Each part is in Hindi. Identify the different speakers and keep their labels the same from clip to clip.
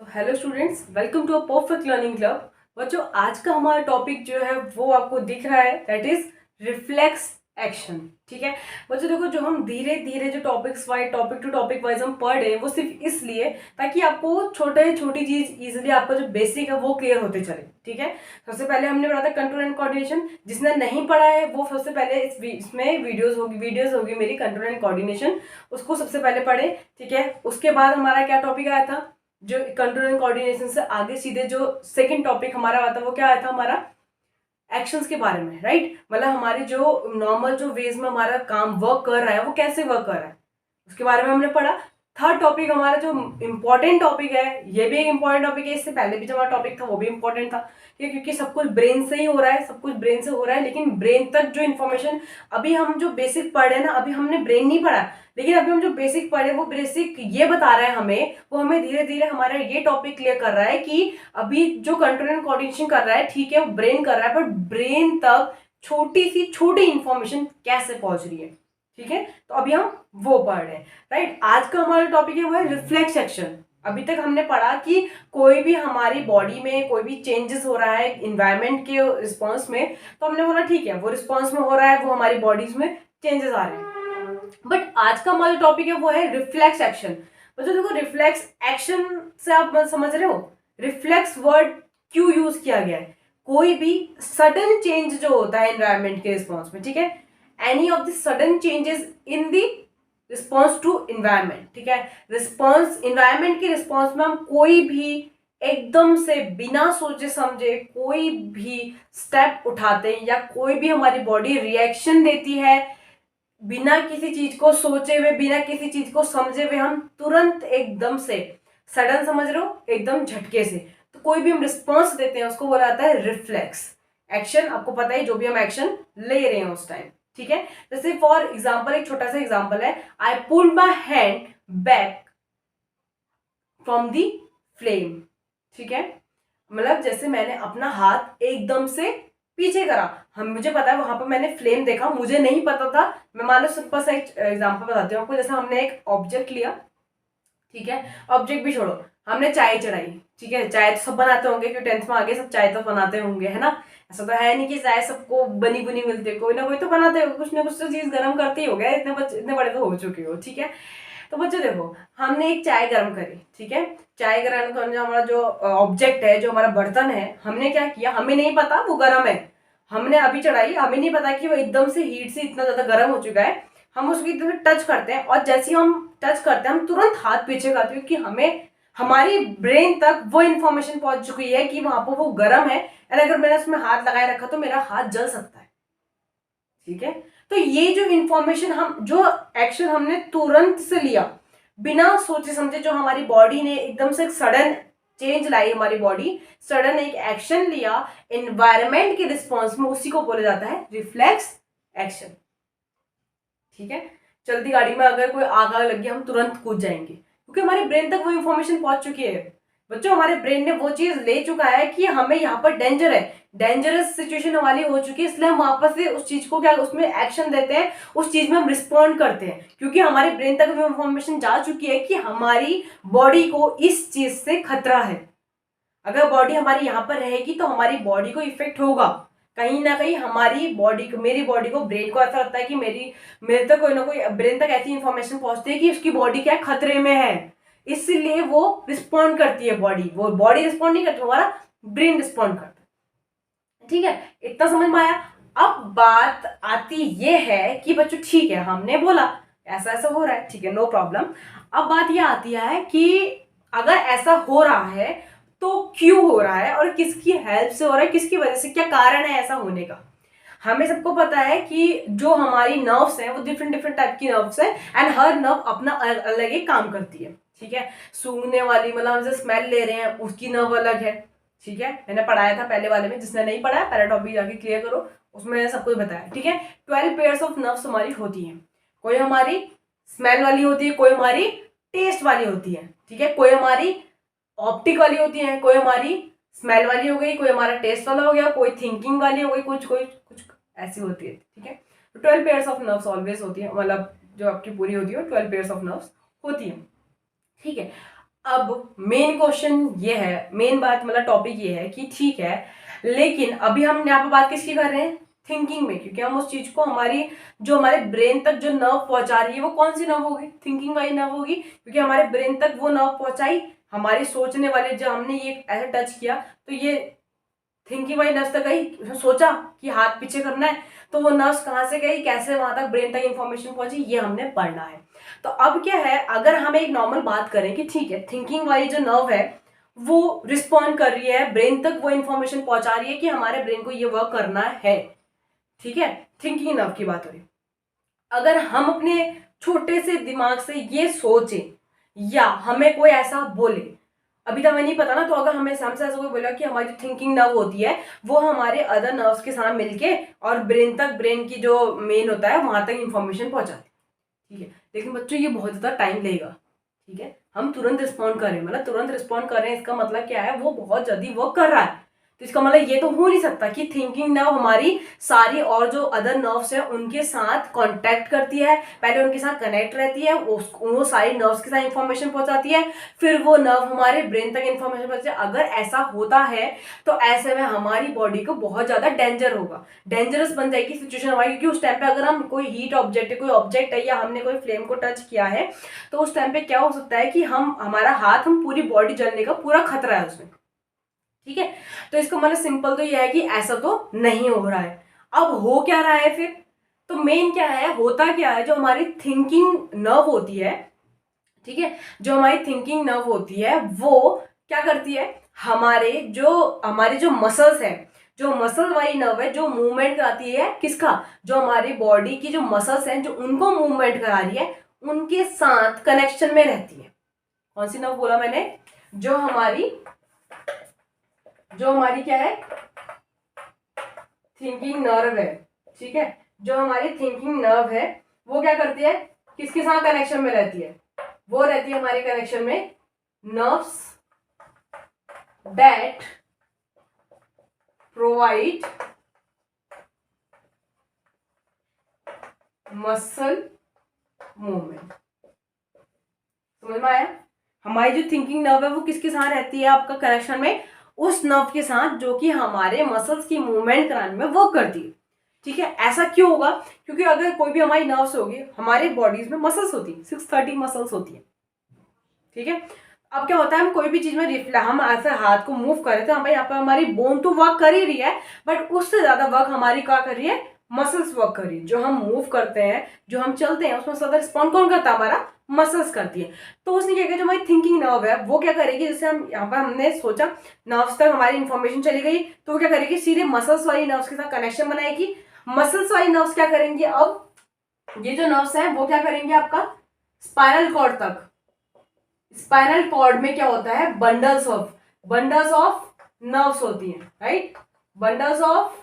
Speaker 1: तो hello students, welcome to a perfect learning club. बच्चों, आज का हमारा टॉपिक जो है वो आपको दिख रहा है, दैट इज रिफ्लेक्स एक्शन। ठीक है बच्चों, देखो जो हम धीरे धीरे जो टॉपिक टू टॉपिक वाइज हम पढ़ रहे हैं वो सिर्फ इसलिए ताकि आपको छोटी चीज इजीली आपका जो बेसिक है वो क्लियर होते चले। ठीक है, सबसे पहले हमने पढ़ा था कंट्रोल एंड कोऑर्डिनेशन। जिसने नहीं पढ़ा है वो सबसे पहले इसमें वीडियोस होगी मेरी कंट्रोल एंड कोऑर्डिनेशन, उसको सबसे पहले पढ़े। ठीक है, उसके बाद हमारा क्या टॉपिक आया था, जो कंट्रोल एंड कोऑर्डिनेशन से आगे सीधे जो सेकंड टॉपिक हमारा आता वो क्या आया था, हमारा एक्शंस के बारे में। राइट, मतलब हमारी जो नॉर्मल जो वेज में हमारा काम वर्क कर रहा है वो कैसे वर्क कर रहा है उसके बारे में हमने पढ़ा। थर्ड टॉपिक हमारा जो इंपॉर्टेंट टॉपिक है, ये भी एक इंपॉर्टेंट टॉपिक है, इससे पहले भी जो हमारा टॉपिक था वो भी इंपॉर्टेंट था। ठीक है, क्योंकि सब कुछ ब्रेन से ही हो रहा है, सब कुछ ब्रेन से हो रहा है, लेकिन ब्रेन तक जो इन्फॉर्मेशन अभी हम जो बेसिक पढ़ रहे हैं ना, अभी हमने ब्रेन नहीं पढ़ा, लेकिन अभी हम जो बेसिक पढ़े वो बेसिक ये बता रहा है हमें, वो हमें धीरे धीरे हमारा ये टॉपिक क्लियर कर रहा है कि अभी जो कंट्रोल एंड कोऑर्डिनेशन कर रहा है, ठीक है, वो ब्रेन कर रहा है, पर ब्रेन तक छोटी इंफॉर्मेशन कैसे पहुंच रही है। ठीक है, तो अभी हम वो पढ़ रहे हैं। राइट, आज का हमारा टॉपिक है वो है रिफ्लेक्स एक्शन। अभी तक हमने पढ़ा कि कोई भी हमारी बॉडी में कोई भी चेंजेस हो रहा है इन्वायरमेंट के रिस्पॉन्स में, तो हमने बोला ठीक है, वो रिस्पॉन्स में हो रहा है, वो हमारी बॉडीज में चेंजेस आ रहे हैं। बट आज का हमारा टॉपिक है वो है रिफ्लेक्स एक्शन। मतलब देखो, रिफ्लेक्स एक्शन से आप समझ रहे हो रिफ्लेक्स वर्ड क्यों यूज किया गया है। कोई भी सडन चेंज जो होता है एनवायरमेंट के रिस्पॉन्स में, ठीक है, any of the sudden changes in the response to environment. ठीक है, रिस्पॉन्स इन्वायरमेंट के रिस्पॉन्स में हम कोई भी एकदम से बिना सोचे समझे कोई भी स्टेप उठाते हैं या कोई भी हमारी बॉडी रिएक्शन देती है, बिना किसी चीज को सोचे हुए, बिना किसी चीज को समझे हुए हम तुरंत एकदम से, सडन समझ रहे हो, एकदम झटके से, तो कोई भी हम रिस्पॉन्स देते हैं उसको बोला जाता है रिफ्लेक्स एक्शन। आपको पता है जो भी हम एक्शन ले रहे हैं उस टाइम। ठीक है, जैसे फॉर एग्जाम्पल, एक छोटा सा एग्जाम्पल है, I pull my hand back from the flame. ठीक है, मतलब जैसे मैंने अपना हाथ एकदम से पीछे करा, हम मुझे पता है वहां पर मैंने फ्लेम देखा, मुझे नहीं पता था। मैं मान लो सिंपल सा एक एग्जांपल बताती हूँ आपको। जैसे हमने एक ऑब्जेक्ट लिया, ठीक है, ऑब्जेक्ट भी छोड़ो, हमने चाय चढ़ाई। ठीक है, चाय तो सब बनाते होंगे क्योंकि 10th में आगे सब चाय तो बनाते होंगे, है ना। ऐसा तो है नहीं कि चाय सबको बनी बुनी मिलती है, कोई ना कोई तो बनाते हो, कुछ ना कुछ तो चीज गर्म करते ही हो गया, इतने बड़े तो हो चुके हो। ठीक है, तो बच्चों देखो, हमने एक चाय गर्म करी। ठीक है, चाय गर्म करने हमारा जो ऑब्जेक्ट है, जो हमारा बर्तन है, हमने क्या किया, हमें नहीं पता वो गर्म है, हमने अभी चढ़ाई, हमें नहीं पता कि वो एकदम से हीट से इतना ज्यादा गर्म हो चुका है। हम उसकी टच करते हैं, और जैसे ही हम टच करते हैं हम तुरंत हाथ पीछे करते हैं, क्योंकि हमें हमारी ब्रेन तक वो इन्फॉर्मेशन पहुंच चुकी है कि वहां पर वो गर्म है, और अगर मैंने उसमें हाथ लगाए रखा तो मेरा हाथ जल सकता है। ठीक है, तो ये जो इंफॉर्मेशन, हम जो एक्शन हमने तुरंत से लिया, बिना सोचे समझे, जो हमारी बॉडी ने एकदम से सडन चेंज लाई, हमारी बॉडी सडन एक एक्शन लिया एनवायरमेंट के रिस्पॉन्स में, उसी को बोला जाता है रिफ्लेक्स एक्शन। ठीक है, चलती गाड़ी में अगर कोई आग आग लग गया, हम तुरंत कूद जाएंगे क्योंकि हमारे ब्रेन तक वो इंफॉर्मेशन पहुंच चुकी है। बच्चों, हमारे ब्रेन ने वो चीज ले चुका है कि हमें यहाँ पर डेंजर है, डेंजरस सिचुएशन हमारी हो चुकी है, इसलिए हम वापस से उस चीज को क्या, उसमें एक्शन देते हैं, उस चीज में हम रिस्पॉन्ड करते हैं, क्योंकि हमारे ब्रेन तक वो इंफॉर्मेशन जा चुकी है कि हमारी बॉडी को इस चीज से खतरा है। अगर बॉडी हमारी यहाँ पर रहेगी तो हमारी बॉडी को इफेक्ट होगा, कहीं ना कहीं हमारी बॉडी को, मेरी बॉडी को, ब्रेन को ऐसा लगता है कि मेरे तक कोई ना कोई, ब्रेन तक ऐसी इंफॉर्मेशन पहुंचती है कि उसकी बॉडी क्या खतरे में है, इसलिए वो रिस्पॉन्ड करती है। बॉडी, वो बॉडी रिस्पॉन्ड नहीं करती, हमारा ब्रेन रिस्पॉन्ड करता है। ठीक है, इतना समझ में आया। अब बात आती ये है कि बच्चों ठीक है, हमने बोला ऐसा ऐसा हो रहा है, ठीक है, नो प्रॉब्लम। अब बात ये आती है कि अगर ऐसा हो रहा है तो क्यों हो रहा है, और किसकी हेल्प से हो रहा है, किसकी वजह से, क्या कारण है ऐसा होने का। हमें सबको पता है कि जो हमारी नर्व्स हैं वो डिफरेंट डिफरेंट टाइप की नर्व्स हैं, एंड हर नर्व अपना अलग ही काम करती है। ठीक है, सूंघने वाली, मतलब हम जो स्मेल ले रहे हैं उसकी नर्व अलग है। ठीक है, मैंने पढ़ाया था पहले वाले में, जिसने नहीं पढ़ा पहला टॉपिक जाके क्लियर करो, उसमें मैंने सब कुछ बताया। ठीक है, 12 पेयर्स ऑफ नर्व्स हमारी होती हैं, कोई हमारी स्मेल वाली होती है, कोई हमारी टेस्ट वाली होती है। ठीक है, कोई हमारी ऑप्टिक वाली होती है, कोई हमारी स्मेल वाली हो गई, कोई हमारा टेस्ट वाला हो गया, कोई थिंकिंग वाली हो गई, कुछ कोई कुछ ऐसी होती है। ठीक है, तो 12 पेयर्स ऑफ नर्व्स ऑलवेज होती है, मतलब जो आपकी पूरी होती है 12 पेयर्स ऑफ नर्व्स होती है। ठीक है, अब मेन क्वेश्चन ये है, मेन बात मतलब टॉपिक ये है कि ठीक है, लेकिन अभी हम यहाँ पे बात किसकी कर रहे हैं, थिंकिंग में, क्योंकि हम उस चीज को हमारी जो हमारे ब्रेन तक जो नर्व पहुंचा रही है वो कौन सी नर्व होगी, थिंकिंग वाली नर्व होगी, क्योंकि हमारे ब्रेन तक वो नर्व पहुंचाई, हमारी सोचने वाले जो हमने ये ऐसे टच किया तो ये थिंकिंग वाली नर्व्स तक गई, उसने सोचा कि हाथ पीछे करना है, तो वो नर्व्स कहाँ से गई, कैसे वहां तक ब्रेन तक इंफॉर्मेशन पहुंची, ये हमने पढ़ना है। तो अब क्या है, अगर हम एक नॉर्मल बात करें कि ठीक है, थिंकिंग वाली जो नर्व है वो रिस्पॉन्ड कर रही है, ब्रेन तक वो इंफॉर्मेशन पहुंचा रही है कि हमारे ब्रेन को ये वर्क करना है, ठीक है, थिंकिंग नर्व की बात हो रही है। अगर हम अपने छोटे से दिमाग से ये सोचे या हमें कोई ऐसा बोले, अभी तो हमें नहीं पता ना, तो अगर हमें हमसे ऐसा कोई बोला कि हमारी थिंकिंग नर्व होती है वो हमारे अदर नर्व्स के साथ मिलके और ब्रेन तक, ब्रेन की जो मेन होता है वहां तक इंफॉर्मेशन पहुंचाती है, ठीक है, लेकिन बच्चों ये बहुत ज्यादा टाइम लेगा, ठीक है, हम तुरंत रिस्पॉन्ड करें, मतलब तुरंत रिस्पॉन्ड करें, इसका मतलब क्या है, वो बहुत जल्दी वर्क कर रहा है, तो इसका मतलब ये तो हो नहीं सकता कि थिंकिंग नर्व हमारी सारी और जो अदर नर्व्स है उनके साथ कांटेक्ट करती है, पहले उनके साथ कनेक्ट रहती है, वो सारी नर्व्स के साथ इंफॉर्मेशन पहुंचाती है, फिर वो नर्व हमारे ब्रेन तक इंफॉर्मेशन पहुंचाती है। अगर ऐसा होता है तो ऐसे में हमारी बॉडी को बहुत ज्यादा डेंजर होगा, डेंजरस बन जाएगी सिचुएशन हमारी, क्योंकि उस टाइम पे अगर हम कोई हीट ऑब्जेक्ट है, कोई ऑब्जेक्ट है या हमने कोई फ्लेम को टच किया है, तो उस टाइम पे क्या हो सकता है कि हमारा हाथ, हम पूरी बॉडी जलने का पूरा खतरा है उसमें, ठीक है, तो इसका मतलब सिंपल तो यह है कि ऐसा तो नहीं हो रहा है। अब हो क्या रहा है फिर, तो मेन क्या है, होता क्या है, जो हमारी थिंकिंग नर्व होती है, ठीक है, जो हमारी थिंकिंग नर्व होती है वो क्या करती है, हमारे जो मसल्स है, जो मसल वाली नर्व है जो मूवमेंट कराती है, किसका, जो हमारी बॉडी की जो मसल्स हैं जो उनको मूवमेंट करा रही है, उनके साथ कनेक्शन में रहती है। कौन सी नर्व बोला मैंने, जो हमारी क्या है, थिंकिंग नर्व है, ठीक है, जो हमारी थिंकिंग नर्व है वो क्या करती है, किसके साथ कनेक्शन में रहती है, वो रहती है हमारे कनेक्शन में nerves that provide muscle movement. समझ में आया, हमारी जो थिंकिंग नर्व है वो किसके साथ रहती है आपका कनेक्शन में, उस नर्व के साथ जो कि हमारे मसल्स की मूवमेंट कराने में वर्क करती है, ठीक है। ऐसा क्यों होगा, क्योंकि अगर कोई भी हमारी नर्व्स होगी, हमारे बॉडीज में मसल्स होती है, 630 मसल्स होती है, ठीक है। अब क्या होता है, हम कोई भी चीज में हम ऐसे हाथ को मूव कर रहे थे, यहाँ पे हमारी बोन तो वर्क कर ही रही है, बट उससे ज्यादा वर्क हमारी क्या कर रही है, मसल्स वर्क कर रही है। जो हम मूव करते हैं, जो हम चलते हैं, उसमें ज्यादा रिस्पॉन्ड कौन करता है, हमारा मसल्स करती है। तो उसने क्या किया, जो हमारी थिंकिंग नर्व है वो क्या करेगी, जैसे हम यहाँ पर हमने सोचा नर्व्स तक हमारी इंफॉर्मेशन चली गई, तो वो क्या करेगी, सीधे मसल्स वाली नर्व्स के साथ कनेक्शन बनाएगी। मसल्स वाली नर्व्स क्या करेंगे, अब ये जो नर्व्स हैं वो क्या करेंगे, आपका स्पाइनल कॉर्ड तक, स्पाइनल कॉर्ड में क्या होता है, बंडल्स ऑफ नर्व्स होती हैं, राइट, बंडल्स ऑफ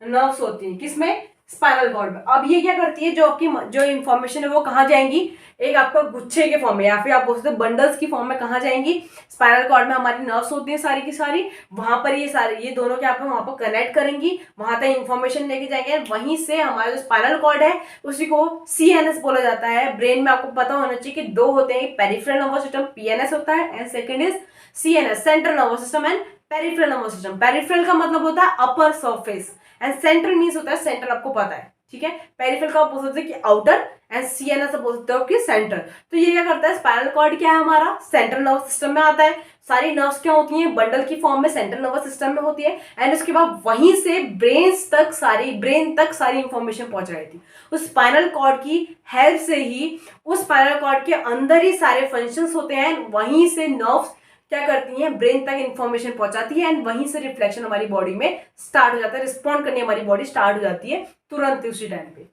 Speaker 1: नर्व्स होती हैं, किसमें, स्पाइनल कॉर्ड में। अब ये क्या करती है, जो आपकी जो इंफॉर्मेशन है वो कहाँ जाएंगी, एक आपका गुच्छे के फॉर्म में या फिर आप बोल सकते बंडल्स की फॉर्म में कहाँ जाएंगी, स्पाइनल कॉर्ड में हमारी नर्व्स होती है सारी की सारी, वहां पर ये दोनों क्या आप वहां पर कनेक्ट करेंगी, वहां तक इंफॉर्मेशन लेके जाएंगे, वहीं से हमारा जो स्पाइनल कॉर्ड है उसी को सीएनएस बोला जाता है। ब्रेन में आपको पता होना चाहिए कि दो होते हैं, पेरिफेरल नर्वस सिस्टम पीएनएस होता है, and second is CNS, central nervous system and peripheral nervous system. Peripheral का मतलब होता है upper surface and central means होता है सेंट्रल, आपको पता है, ठीक है। पेरिफेरल का आप बोल सकते हैं कि आउटर, एंड सीएनएस बोल सकते हो कि सेंटर। तो ये क्या करता है, स्पाइनल कॉर्ड क्या है हमारा, सेंट्रल नर्वस सिस्टम में आता है, सारी नर्व्स क्या होती हैं, बंडल की फॉर्म में सेंट्रल नर्वस सिस्टम में होती है, एंड उसके बाद वहीं से ब्रेन तक सारी इंफॉर्मेशन पहुंच रही थी। उस स्पाइनल कॉर्ड की हेल्प से ही, उस स्पाइनल कॉर्ड के अंदर ही सारे फंक्शंस होते हैं, वहीं से नर्व्स क्या करती हैं, ब्रेन तक इंफॉर्मेशन पहुंचाती है, एंड वहीं से रिफ्लेक्शन हमारी बॉडी में स्टार्ट हो जाता है, रिस्पॉन्ड करनी हमारी बॉडी स्टार्ट हो जाती है तुरंत उसी टाइम पे।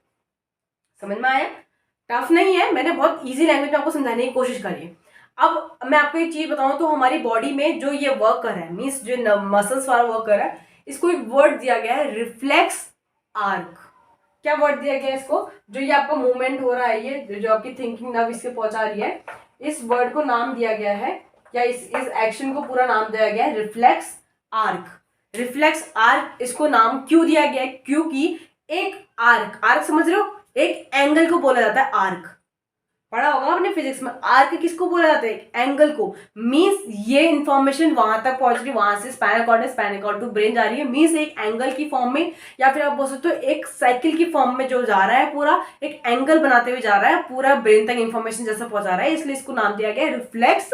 Speaker 1: समझ में आया, टफ नहीं है, मैंने बहुत इजी लैंग्वेज में आपको समझाने की कोशिश करी है। अब मैं आपको एक चीज बताऊं, तो हमारी बॉडी में जो ये वर्क कर रहा है, मीन्स जो मसल्स वाला वर्क कर रहा है, इसको एक वर्ड दिया गया है, रिफ्लेक्स आर्क। क्या वर्ड दिया गया है इसको, जो ये आपका मूवमेंट हो रहा है, ये जो आपकी थिंकिंग नर्व इसके पहुंचा रही है, इस वर्ड को नाम दिया गया है, या इस एक्शन को पूरा नाम दिया गया है रिफ्लेक्स आर्क। रिफ्लेक्स आर्क इसको नाम क्यों दिया गया है, क्योंकि एक आर्क समझ रहे हो, एक एंगल को बोला जाता है आर्क, पढ़ा होगा आपने फिजिक्स में, आर्क किसको बोला जाता है, एंगल को। मींस ये इंफॉर्मेशन वहां तक पहुंच रही है, वहां से स्पाइनल कॉर्ड है, स्पाइनल कॉर्ड टू ब्रेन जा रही है, मींस एक एंगल की फॉर्म में, या फिर आप बोल सकते हो एक साइकिल की फॉर्म में जो जा रहा है, पूरा एक एंगल बनाते हुए जा रहा है, पूरा ब्रेन तक इंफॉर्मेशन जैसा पहुंचा रहा है, इसलिए इसको नाम दिया गया है रिफ्लेक्स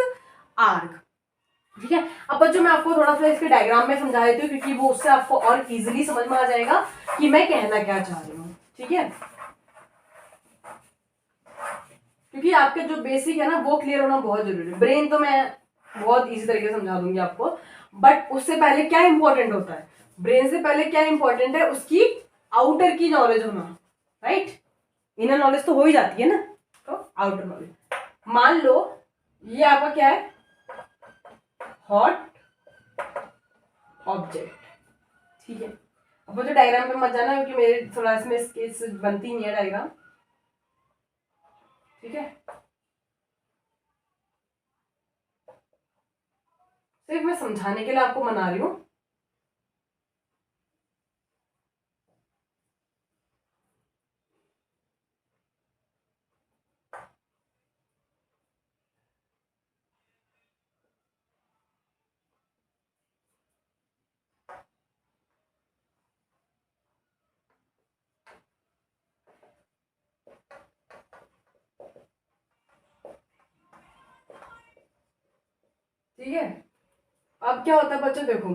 Speaker 1: आर्क। ठीक है, अब बच्चों मैं आपको थोड़ा सा इसके डायग्राम में समझा देती हूँ, क्योंकि वो उससे आपको और इजीली समझ में आ जाएगा कि मैं कहना क्या चाह रही हूँ। ठीक है, क्योंकि आपके जो बेसिक है ना वो क्लियर होना बहुत जरूरी है। ब्रेन तो मैं बहुत इजी तरीके से समझा दूंगी आपको, बट उससे पहले क्या इंपॉर्टेंट होता है, ब्रेन से पहले क्या इंपॉर्टेंट है, उसकी आउटर की नॉलेज होना, राइट। इनर नॉलेज तो हो ही जाती है ना, तो आउटर नॉलेज। मान लो ये आपका क्या है, हॉट ऑब्जेक्ट। ठीक है, अब मुझे डायग्राम पे मत जाना, क्योंकि मेरे थोड़ा इसमें स्केच बनती नहीं है डायग्राम। ठीक है, सिर्फ मैं समझाने के लिए आपको मना रही हूँ। ठीक है, अब क्या होता है बच्चों, देखो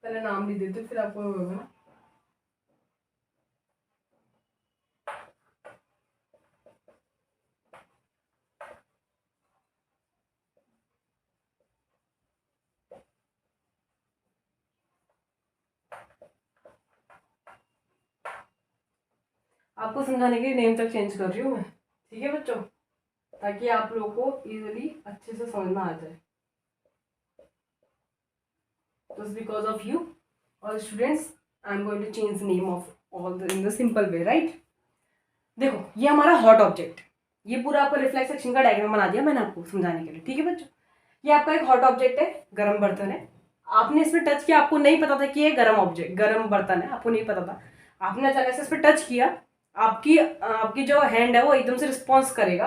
Speaker 1: पहले नाम लिख देते हो, फिर आपको होगा ना। आपको समझाने के लिए नेम तक चेंज कर रही हूँ मैं। ठीक है बच्चों, ताकि आप लोगों को इजीली अच्छे से समझ में आ जाए। Just because of you, all students, I'm going to change the name of all the in the simple way, right? देखो ये हमारा हॉट ऑब्जेक्ट, ये पूरा आपको रिफ्लेक्स एक्शन का डायग्राम बना दिया मैंने आपको समझाने के लिए। ठीक है बच्चों, ये आपका एक हॉट ऑब्जेक्ट है, गर्म बर्तन है। आपने इसमें टच किया, आपको नहीं पता था कि ये गर्म ऑब्जेक्ट गर्म बर्तन है, आपको नहीं पता था। आपने अचानक से इस पर टच किया, आपकी आपकी जो हैंड है वो एकदम से रिस्पॉन्स करेगा।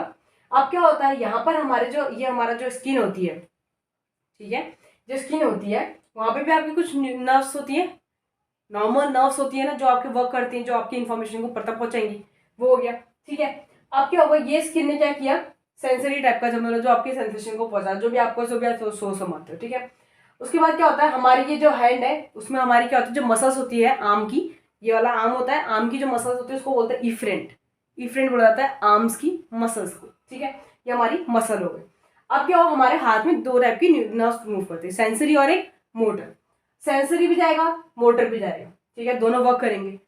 Speaker 1: अब क्या होता है, यहाँ पर हमारे जो ये हमारा जो स्किन होती है, ठीक है, जो स्किन होती है वहां पे भी आपकी कुछ नर्व्स होती है, नॉर्मल नर्व्स होती है ना, जो आपके वर्क करती हैं, जो आपकी इन्फॉर्मेशन को तक पहुंचाएंगी। वो हो गया। ठीक है, अब क्या होगा, ये स्किन ने क्या किया, सेंसरी टाइप का, मतलब जो आपकी सेंसेशन को पहुंचा, जो भी आपको जो भी आप सोच समझते हो। ठीक है, उसके बाद क्या होता है, हमारी ये जो हैंड है उसमें हमारी क्या होती है, जो मसल्स होती है आर्म की, ये वाला आर्म होता है, आर्म की जो मसल्स होती है उसको बोलते हैं इफ्रेंट। इफ्रेंट बोला जाता है आर्म्स की मसल्स को। ठीक है, ये हमारी मसल हो गई। अब क्या हो, हमारे हाथ में दो टाइप की नर्व्स मूव करते हैं, सेंसरी और एक मोटर। सेंसरी भी जाएगा, मोटर भी जाएगा। ठीक है, दोनों वर्क करेंगे।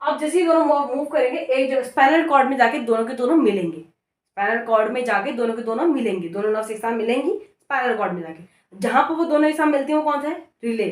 Speaker 1: अब जैसे ही दोनों मूव करेंगे, एक जगह स्पाइनल कॉर्ड में जाके दोनों के दोनों मिलेंगे, स्पाइनल कॉर्ड में जाके दोनों के दोनों मिलेंगे, दोनों नर्व्स एक साथ मिलेंगी स्पाइनल कॉर्ड में जाके। जहां पर वो दोनों एक साथ मिलती हैं वो कौन सा है, रिले।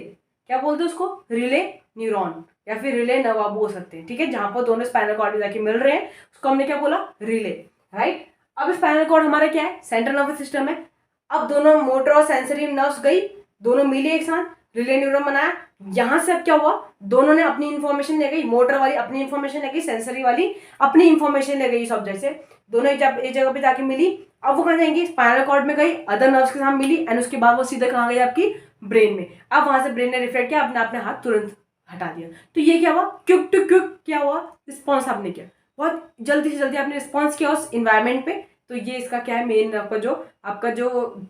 Speaker 1: क्या बोलते हैं उसको, रिले न्यूरॉन, या फिर रिले नर्व बोल सकते हैं। ठीक है, जहां पर दोनों स्पाइनल कॉर्ड में जाके मिल रहे हैं उसको हमने क्या बोला, रिले, राइट। अब स्पाइनल कॉर्ड हमारा क्या है, सेंट्रल नर्वस सिस्टम है। अब दोनों मोटर और सेंसरी नर्व्स गई, दोनों मिले एक साथ, रिले न्यूरॉन बनाया। यहां से अब क्या हुआ, दोनों ने अपनी इंफॉर्मेशन ले गई, मोटर वाली अपनी इंफॉर्मेशन ले गई, सेंसरी वाली अपनी इंफॉर्मेशन ले गई इस ऑब्जेक्ट से, दोनों एक जगह पे जाके मिली। अब वो कहाँ जाएंगी, स्पाइनल कॉर्ड में गई, अदर नर्व्स के साथ मिली, एंड उसके बाद वो सीधे कहाँ गई, आपकी ब्रेन में। अब वहां से ब्रेन ने रिफ्लेक्ट किया, अपने अपने हाथ तुरंत हटा दिया। तो ये क्या हुआ, क्विक टू क्विक क्या हुआ, रिस्पॉन्स आपने किया, बहुत जल्दी से जल्दी आपने रिस्पॉन्स किया उस इन्वायरमेंट पे। तो ये इसका क्या है, मेन आपका जो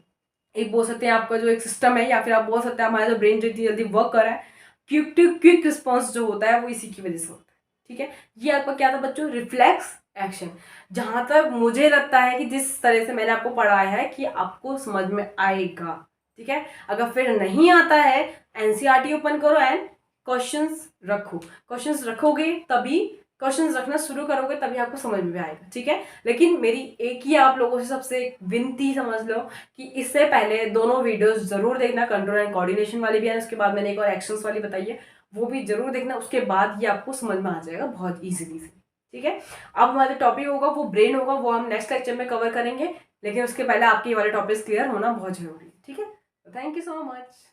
Speaker 1: एक बोल सकते हैं आपका जो एक सिस्टम है, या फिर आप बोल सकते हैं हमारा जो ब्रेन जो इतनी जल्दी वर्क कर रहा है, क्विक टू क्विक रिस्पॉन्स जो होता है वो इसी की वजह से होता है। ठीक है, ये आपका क्या था बच्चों, रिफ्लेक्स एक्शन। जहां तक मुझे लगता है कि जिस तरह से मैंने आपको पढ़ाया है कि आपको समझ में आएगा। ठीक है, अगर फिर नहीं आता है, एनसीईआरटी ओपन करो एंड क्वेश्चंस रखो, क्वेश्चंस रखोगे तभी, क्वेश्चंस रखना शुरू करोगे तभी आपको समझ में आएगा। ठीक है, लेकिन मेरी एक ही आप लोगों से सबसे एक विनती समझ लो कि इससे पहले दोनों वीडियोस जरूर देखना, कंट्रोल एंड कोऑर्डिनेशन वाली भी है, उसके बाद मैंने एक और एक्शंस वाली बताई है, वो भी जरूर देखना। उसके बाद ये आपको समझ में आ जाएगा बहुत ईजिली से। ठीक है, अब हमारा टॉपिक होगा वो ब्रेन होगा, वो हम नेक्स्ट लेक्चर में कवर करेंगे, लेकिन उसके पहले आपके ये वाले टॉपिक्स क्लियर होना बहुत जरूरी है। ठीक है, थैंक यू सो मच।